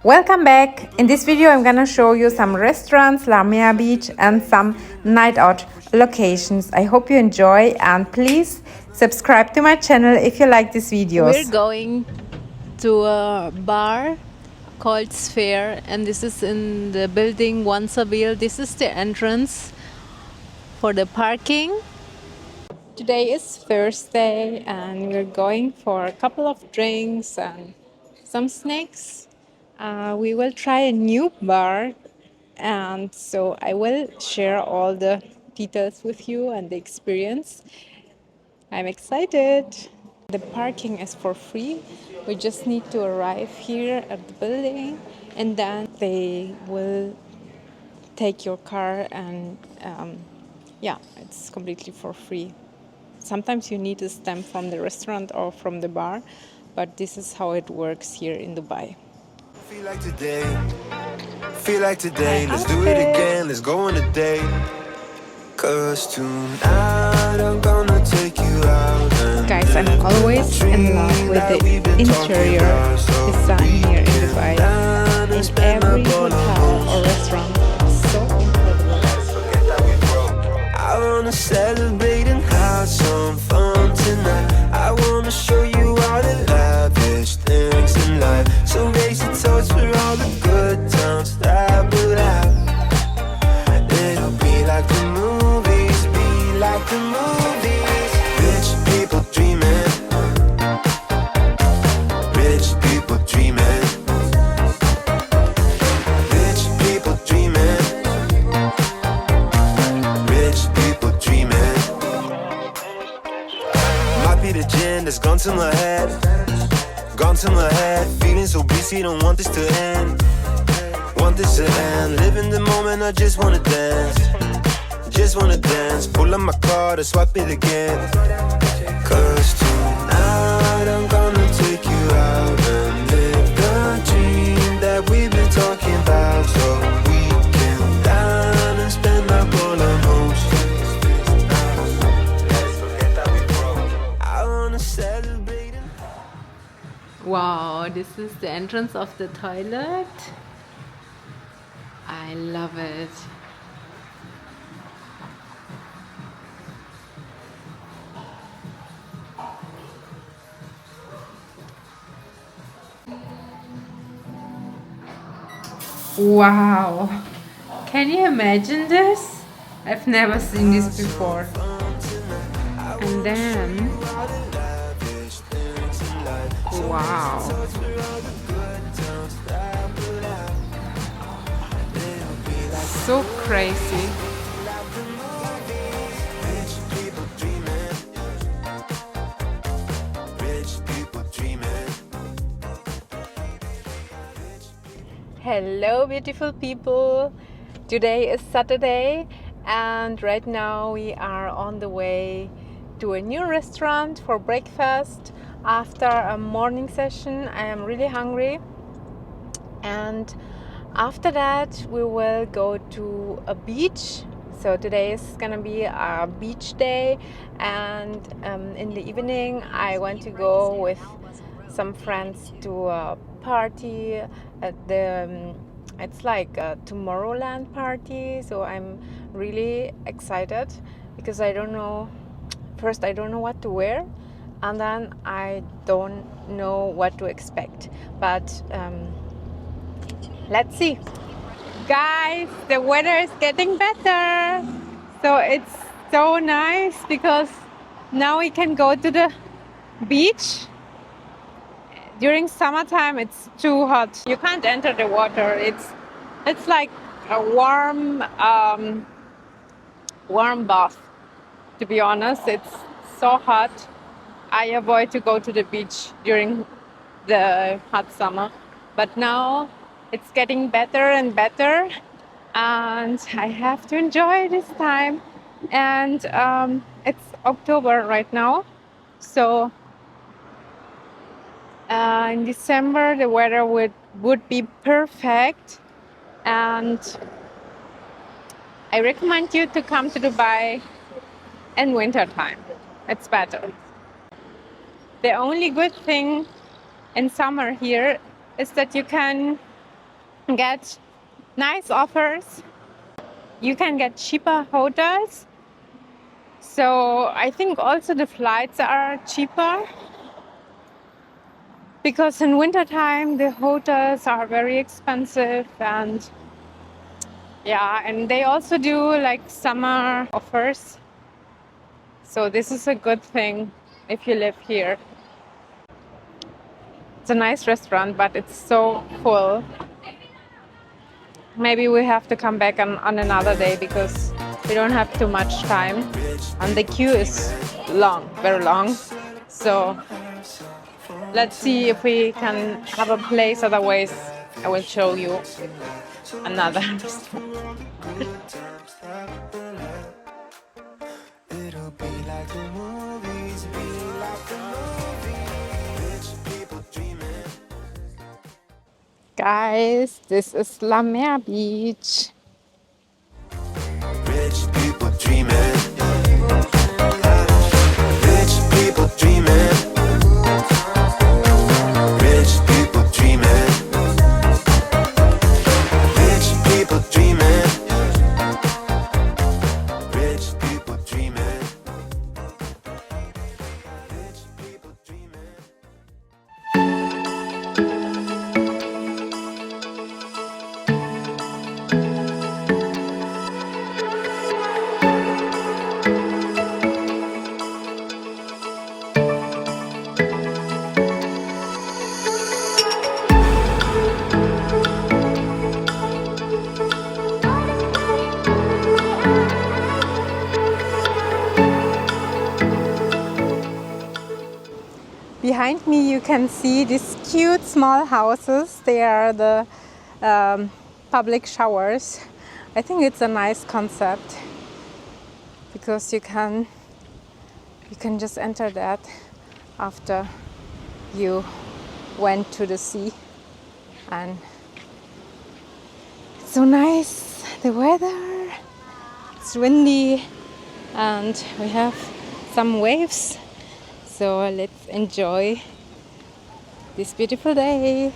Welcome back. In this video I'm gonna show you some restaurants, Lamia Beach and some night out locations. I hope you enjoy and please subscribe to my channel if you like these We're videos. going to a bar called Qtair, and this is in the building One Za'abeel. This is the entrance for the parking. Today is Thursday and we're going for a couple of drinks and some snacks. We will try a new bar, and so I will share all the details with you and the experience. I'm excited. The parking is for free. We just need to arrive here at the building and then they will take your car and yeah, it's completely for free. Sometimes you need a stamp from the restaurant or from the bar, but this is how it works here in Dubai. Feel like today, let's do it again, let's go on a date. Cause tonight I'm gonna take you out. Guys, I'm always in love with the interior design here in Dubai. In every hotel or restaurant, it's so incredible. I wanna celebrate and have some fun tonight. I wanna show you all the lavish things in life. So raise your toast for all the good times that we'll have. It'll be like the movies, be like the movies. Rich people dreaming, rich people dreaming, rich people dreaming, rich people dreaming. Might be the gin that's gone to my head, gone to my head. Feeling so busy, don't want this to end, want this to end. Live in the moment, I just wanna dance, just wanna dance. Pull up my card and swipe it again. Cause tonight I'm gonna take you out and live the dream that we've been talking about. So we can dine and spend up all our emotions. I wanna celebrate. Wow, this is the entrance of the toilet. I love it. Wow. Can you imagine this? I've never seen this before. And then wow. So crazy. Hello, beautiful people. Today is Saturday, and right now we are on the way to a new restaurant for breakfast. After a morning session, I am really hungry, and after that, we will go to a beach. So today is gonna be a beach day, and in the evening, I want to go with some friends to a party at the it's like a Tomorrowland party. So I'm really excited because I don't know, first I don't know what to wear, and then I don't know what to expect, but let's see. Guys, the weather is getting better, so it's so nice because now we can go to the beach. During summertime, it's too hot. You can't enter the water. It's like a warm bath. To be honest, it's so hot. I avoid to go to the beach during the hot summer, but now it's getting better and better, and I have to enjoy this time. And it's October right now, so in December the weather would be perfect, and I recommend you to come to Dubai in winter time. It's better. The only good thing in summer here is that you can get nice offers. You can get cheaper hotels. So I think also the flights are cheaper, because in wintertime the hotels are very expensive, and yeah, and they also do like summer offers. So this is a good thing if you live here. It's a nice restaurant, but it's so full. Maybe we have to come back on another day because we don't have too much time. And the queue is long, very long. So let's see if we can have a place. Otherwise, I will show you another restaurant. It'll be like the movies, be like the movies. Rich people dreaming. Guys, this is La Mer Beach. Rich people dreaming. Rich people dreaming. Rich people dreaming. Rich people dreaming. Rich people dreaming. Rich people dreaming. Behind me you can see these cute small houses. They are the public showers. I think it's a nice concept because you can just enter that after you went to the sea. And it's so nice, the weather, it's windy, and we have some waves. So let's enjoy this beautiful day.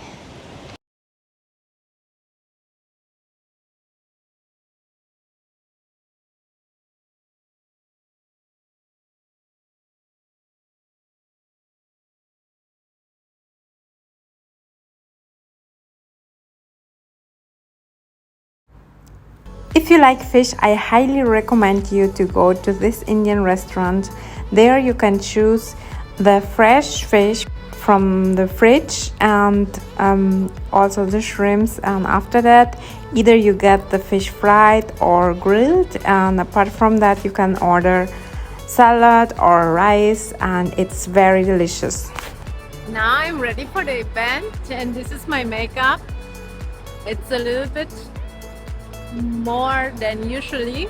If you like fish, I highly recommend you to go to this Indian restaurant. There you can choose the fresh fish from the fridge and also the shrimps, and after that either you get the fish fried or grilled, and apart from that you can order salad or rice, and it's very delicious. Now I'm ready for the event, and this is my makeup. It's a little bit more than usually,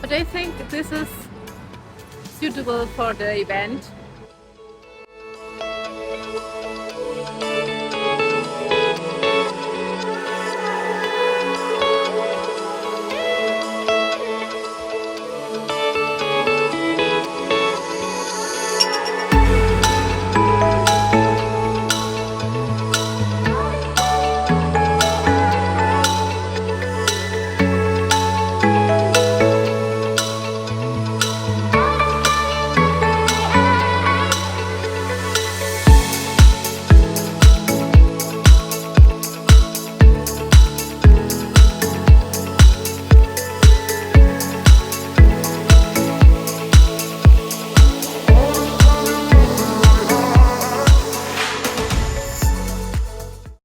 but I think this is suitable for the event.